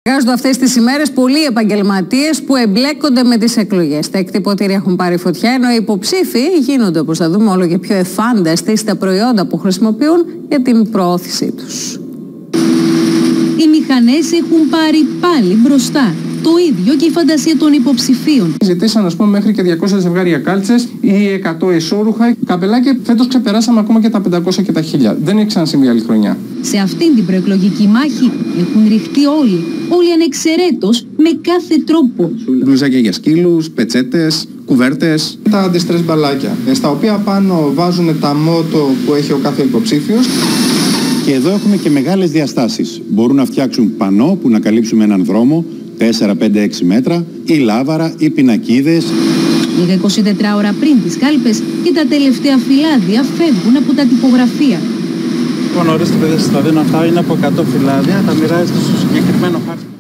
Εργάζονται αυτές τις ημέρες πολλοί επαγγελματίες που εμπλέκονται με τις εκλογές. Τα εκτυπωτήρια έχουν πάρει φωτιά, ενώ οι υποψήφοι γίνονται, όπως θα δούμε, όλο και πιο εφάνταστοι στα προϊόντα που χρησιμοποιούν για την προώθησή τους. Οι μηχανές έχουν πάρει πάλι μπροστά. Το ίδιο και η φαντασία των υποψηφίων. Ζητήσαν, ας πούμε, μέχρι και 200 ζευγάρια κάλτσες ή 100 εσώρουχα. Καπελάκια, φέτος ξεπεράσαμε ακόμα και τα 500 και τα 1000. Δεν έχει ξανασυμβεί άλλη χρονιά. Σε αυτήν την προεκλογική μάχη έχουν ρηχτεί όλοι ανεξαιρέτως, με κάθε τρόπο. Μπλουζάκια για σκύλους, πετσέτες, κουβέρτες. Τα αντιστρες μπαλάκια, στα οποία πάνω βάζουν τα μότο που έχει ο κάθε υποψήφιος. Και εδώ έχουμε και μεγάλες διαστάσεις. Μπορούν να φτιάξουν πανό που να καλύψουμε έναν δρόμο 4, 5, 6 μέτρα, ή λάβαρα ή πινακίδες. Λίγα 24 ώρα πριν τις κάλπες και τα τελευταία φυλάδια φεύγουν από τα τυπογραφεία. Λοιπόν, ορίστε παιδιά, σας τα δίνω αυτά, είναι από 100 φυλάδια, τα μοιράζετε στο συγκεκριμένο χάρτη.